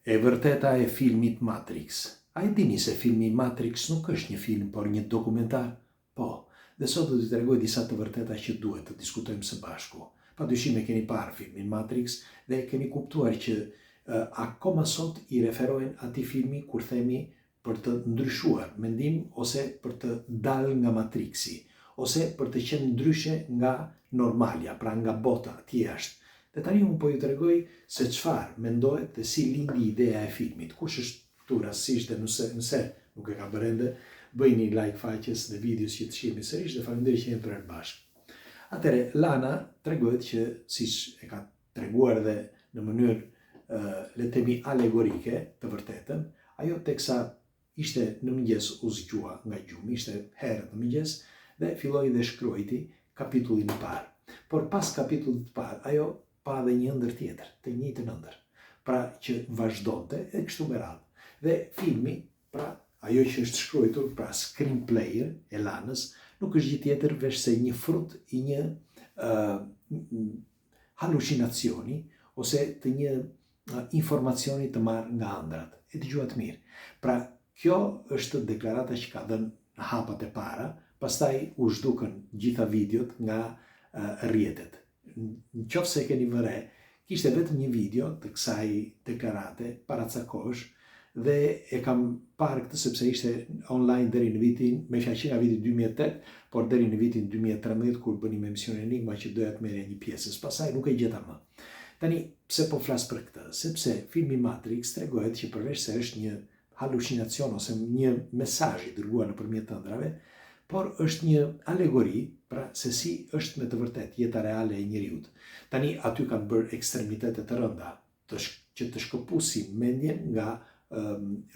E vërteta e filmit Matrix. A e dini se filmi Matrix nuk është një film, por një dokumentar? Po, dhe sot do t'i tregoj disa të vërteta që duhet të diskutojmë së bashku. Padyshim e keni parë filmin Matrix dhe keni kuptuar që akoma sot i referojnë atij filmi kur themi për të ndryshuar mendim ose për të dalë nga Matrixi, ose për të qenë ndryshe nga normalja, pra nga bota atje jashtë. Dhe tani unë po ju tregoj se çfarë mendohet dhe si lindi ideja e filmit. Kush është këtu rastësisht dhe nëse nuk e ka bërë ende, bëjni like faqes dhe videos që të shihni sërish dhe faleminderit që jemi bërë bashkë. Atëre, Lana tregohet që, siç e ka treguar dhe në mënyrë le të themi alegorike të vërtetën, ajo teksa ishte në mëngjes u zgjua nga gjumi, ishte herët në mëngjes dhe filloi dhe shkruajti kapitullin e parë. Por pas kapitullit të parë, ajo pa dhe një ëndër tjetër, të njëjtën ëndër, pra që vazhdonte e kështu me radhë. Dhe filmi, pra ajo që është shkruar, pra screenplay e Lanës, nuk është gjë tjetër veç se një frut i një halucinacioni ose të një informacioni të marrë nga ëndrat. E dëgjuat mirë. Pra kjo është deklarata që ka dhënë në hapat e para, pastaj u zhdukën gjitha videot nga rrjetet. Në qoftë se keni vëre, kishte vetëm një video të kësaj deklarate para ca kohësh dhe e kam parë këtë sepse ishte online deri në vitin, me fjalë nga viti 2008, por deri në vitin 2013 kur bënim emisionin Enigma që doja të merrja një pjesë. Pastaj nuk e gjeta më. Tani pse po flas për këtë? Sepse filmi Matrix tregohet që përveç se është një halucinacion ose një mesazh i dërguar nëpërmjet ëndrave, por është një alegori, pra se si është me të vërtet jeta reale e njeriut. Tani aty kanë bërë ekstremitete të rënda që të shkëpusin mendjen nga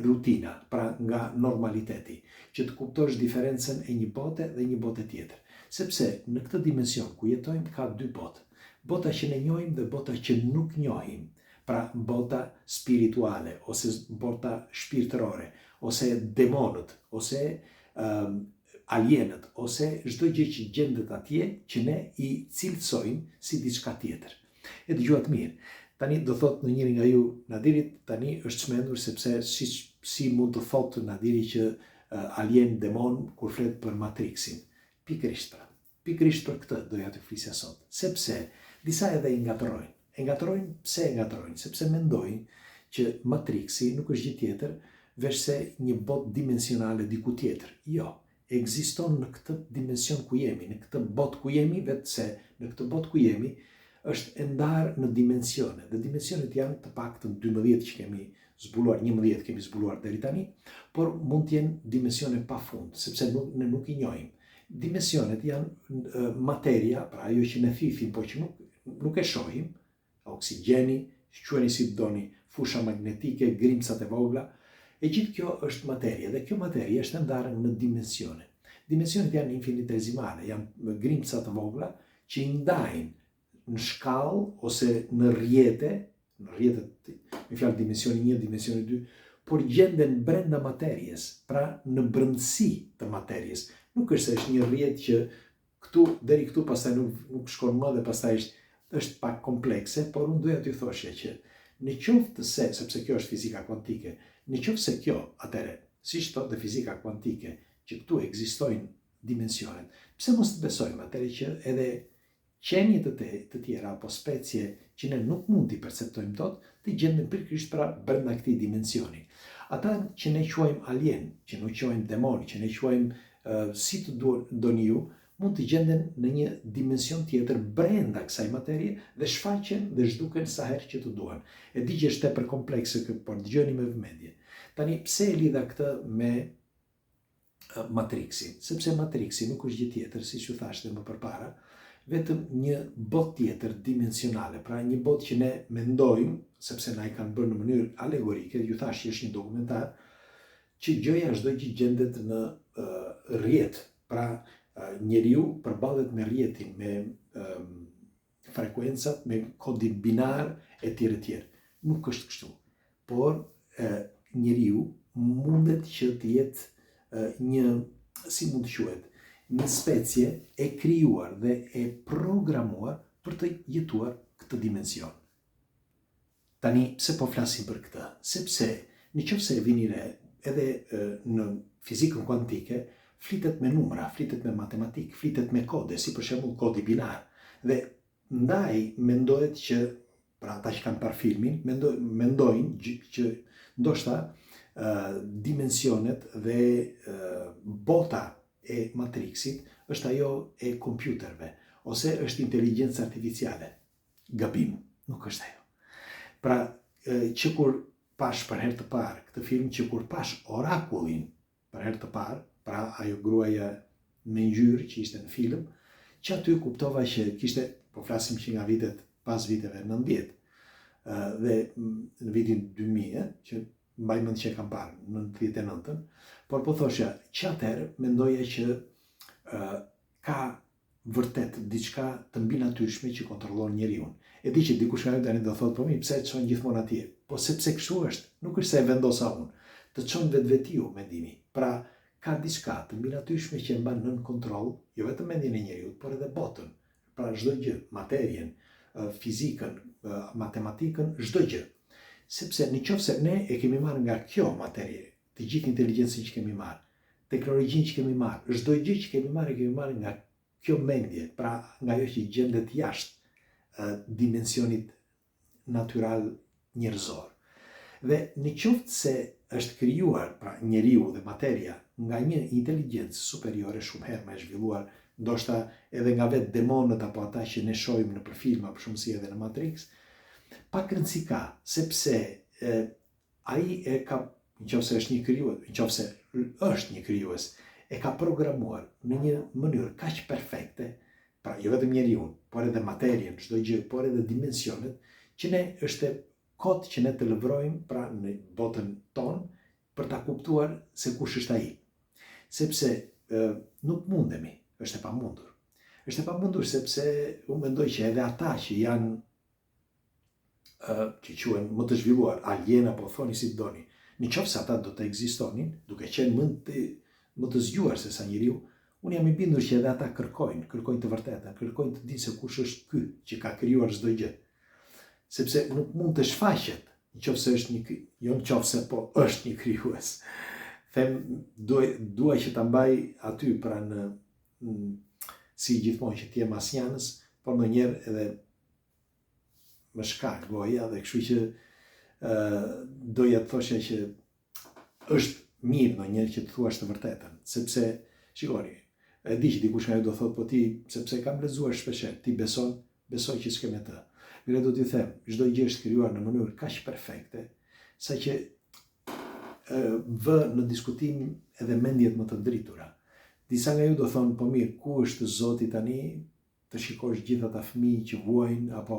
rutina, pra nga normaliteti, që të kuptosh diferencën e një bote dhe një bote tjetër. Sepse në këtë dimension ku jetojmë ka dy botë. Bota që ne njohim dhe bota që nuk njohim. Pra bota spirituale, ose bota shpirtërore, ose demonët, ose alienët, ose çdo gjë që gjendet atje që ne i cilësojmë si diçka tjetër. E dëgjuat mirë. Tani do thot në njëri nga ju, Nadirit, tani është çmendur sepse si mund të thotë Nadiri që alien demon kur flet për Matrixin. Pikërisht pra. Pikërisht për këtë doja të flisja sot. Sepse disa edhe i ngatrojnë. E ngatrojnë, pse e ngatrojnë? Sepse mendojnë që Matrixi nuk është gjë tjetër veç se një botë dimensionale diku tjetër. Jo. Ekziston në këtë dimension ku jemi, në këtë botë ku jemi, vetë se në këtë botë ku jemi është ndarë në dimensione. Dhe dimensionet janë të paktën 12 që kemi zbuluar, 11 kemi zbuluar deri tani, por mund të jenë dimensione pafund, sepse ne nuk i njohim. Dimensionet janë materia, pra ajo që ne thithim, por që nuk e shohim, oksigjeni, quheni si doni, fusha magnetike, grimcat e vogla. E gjithë kjo është materie dhe kjo materie është ndarë në dimensione. Dimensionet janë infinitesimale, janë grimca të vogla që i ndajnë në shkallë ose në rrjetet, me fjalë dimensioni 1, dimensioni 2, por gjenden brenda materjes, pra në brendësi të materjes. Nuk është se është një rrjet që këtu deri këtu pastaj nuk shkon më dhe pastaj është pak komplekse, por unë doja t'ju thoshja që në qoftë se, sepse kjo është fizika kuantike, në qoftë se kjo, atëre, siç thotë dhe fizika kuantike, që këtu ekzistojnë dimensionet, pse mos të besojmë atëre që edhe qenjet të tjera apo specie që ne nuk mund t'i perceptojmë dot, të gjenden pikërisht pra brenda këtij dimensioni. Ata që ne quajmë alien, që ne quajmë demon, që ne quajmë si të doni ju, mund të gjenden në një dimension tjetër brenda kësaj materie dhe shfaqen dhe zhduken sa herë që të duan. E di që është tepër komplekse këtë, por dëgjoni me vëmendje. Tani pse e lidha këtë me Matrixin? Sepse Matrixi nuk është gjë tjetër, siç ju thashë më përpara, vetëm një botë tjetër dimensionale, pra një botë që ne mendojmë, sepse na i kanë bërë në mënyrë alegorike, ju thash që është një dokumentar, që gjëja çdo gjë gjendet në rrjet, pra njeriu përballet me rrjetin, me frekuencat, me kodin binar e tjerë e tjerë. Nuk është kështu, por njeriu mundet që të jetë një, si mund të quhet, një specie e krijuar dhe e programuar për të jetuar këtë dimension. Tani, pse po flasim për këtë? Sepse, nëse e vini re, edhe në fizikën kuantike, flitet me numra, flitet me matematikë, flitet me kode, si për shembull kodi binar. Dhe ndaj mendohet që, pra ata që kanë parë filmin, mendojnë që ndoshta dimensionet dhe bota e Matrixit është ajo e kompjuterve, ose është inteligjencë artificiale. Gabim, nuk është ajo. Pra, që kur pash për herë të parë këtë film, që kur pash orakullin për herë të parë, pra ajo gruaja me ngjyrë që ishte në film, që aty kuptova që kishte, po flasim që nga vitet pas viteve 90, dhe në vitin 2000, që mbaj mend që e kam parë në 99-ën, por po thosha që atëherë mendoja që ka vërtet diçka të mbinatyrshme që kontrollon njeriu. E di që dikush nga ju tani do thotë, po mi, pse të çon gjithmonë atje? Po sepse kështu është, nuk është se e vendosa unë. Të çon vetvetiu mendimi. Pra, ka diçka të mbinatyrshme që e mban nën kontroll, jo vetëm mendjen e njeriu, por edhe botën. Pra çdo gjë, materien, fizikën, matematikën, çdo gjë. Sepse nëse ne e kemi marrë nga kjo materie, të gjithë inteligjencën që kemi marrë, teknologjinë që kemi marrë, çdo gjë që kemi marrë nga kjo mendje, pra nga ajo që gjendet jashtë dimensionit natyral njerëzor. Dhe në qoftë se është krijuar, pra njeriu dhe materia, nga një inteligjencë superiore shumë herë më e zhvilluar, ndoshta edhe nga vetë demonët apo ata që ne shohim në filma, për shumë si edhe në Matrix, pak rëndësi ka, sepse ai e ka, nëse është një krijues, e ka programuar në një mënyrë kaq perfekte, pra jo vetëm njeriu, por edhe materien, çdo gjë, por edhe dimensionet, që ne është kot që ne të lëvrojmë pra në botën tonë për ta kuptuar se kush është ai. Sepse nuk mundemi, është e pamundur. Është e pamundur sepse unë mendoj që edhe ata që janë që quhen më të zhvilluar, alien apo thoni si doni, nëse ata do të ekzistonin, duke qenë më të zgjuar se sa njeriu, unë jam i bindur që edhe ata kërkojnë të vërtetën, kërkojnë të dinë se kush është ky që ka krijuar çdo gjë. Sepse nuk mund të shfaqet nëse është po është një krijues. Them, dua që ta mbaj aty pra në si gjithmonë që ti je masnjanës, por ndonjëherë edhe më shkak goja dhe kështu që doja të thosha që është mirë ndonjëherë që të thuash të vërtetën, sepse shikoni, e di që dikush nga ju do thotë, po ti, sepse kam lexuar shpesher, ti besoj që s'ke me të. Mire do t'i them, çdo gjë është krijuar në mënyrë kaq perfekte, sa që vë në diskutim edhe mendjet më të dritura. Disa nga ju do thonë, po mirë, ku është Zoti tani, të shikosh gjithë ata fëmijë që vuajnë, apo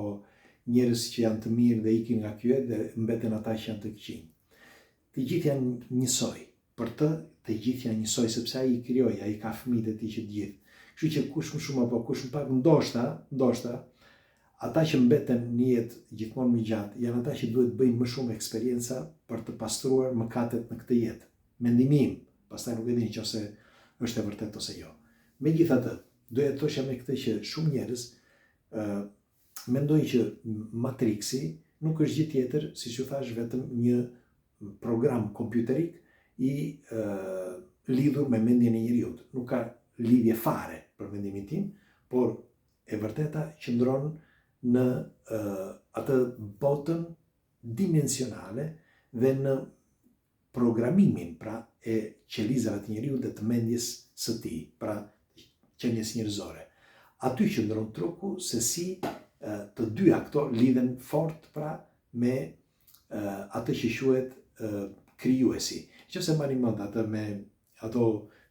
njerëz që janë të mirë dhe ikin nga ky jetë dhe mbeten ata që janë të këqij. Të gjithë janë njësoj. Për të gjithë janë njësoj, sepse ai i krijoi, ai ka fëmijët e tij që të gjithë. Kështu që kush më shumë apo kush më pak, ndoshta, ata që mbeten një jetë gjithmonë më gjatë, janë ata që duhet bëjnë më shumë eksperienca për të pastruar mëkatet në këtë jetë. Mendimi im, pastaj nuk e di nëse është e vërtetë ose jo. Megjithatë, doja të thosha me këtë që shumë njerëz mendojnë që Matrixi nuk është gjë tjetër, siç u thash, vetëm një program kompjuterik i lidhur me mendjen e njeriu. Nuk ka lidhje fare për mendimin tim, por e vërteta qëndron në atë botën dimensionale dhe në programimin pra e qelizave të njeriu dhe të mendjes së tij, pra qenies njerëzore. Aty qëndron truku se si të dyja këto lidhen fort pra me atë që quhet krijuesi. Nëse mbani mend atë me ato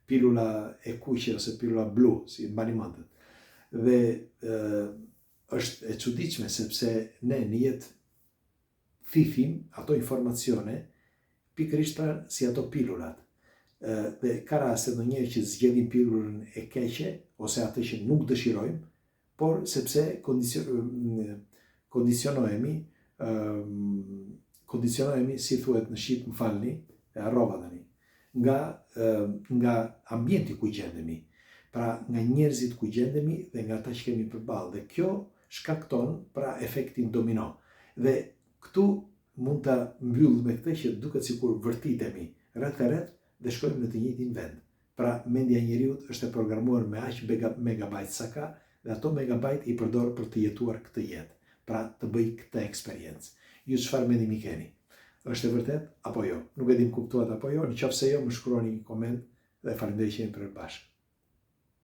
pilula e kuqe ose pilula blu, si mbani mend. Dhe është e çuditshme sepse ne në jetë thithim ato informacione pikërisht si ato pilulat. Dhe ka raste ndonjëherë që zgjedhim pilulën e keqe ose atë që nuk dëshirojmë, por sepse kondicionohemi, si thuhet në shqip, më falni, e harrova tani, nga ambienti ku gjendemi, pra nga njerëzit ku gjendemi dhe nga ata që kemi përballë. Dhe kjo shkakton pra efektin domino. Dhe Këtu mund të mbyll me këtë që duket sikur vërtitemi rreth e rreth dhe shkojmë në të njëjtin vend. Pra, mendja e njeriut është e programuar me aq megabajt sa ka dhe ato megabajt i përdor për të jetuar këtë jetë. Pra, të bëj këtë eksperiencë. Ju çfarë mendimi keni? Është e vërtet apo jo? Nuk e dim kuptuat apo jo, nëse jo më shkruani një koment dhe faleminderit që jemi për bashkë.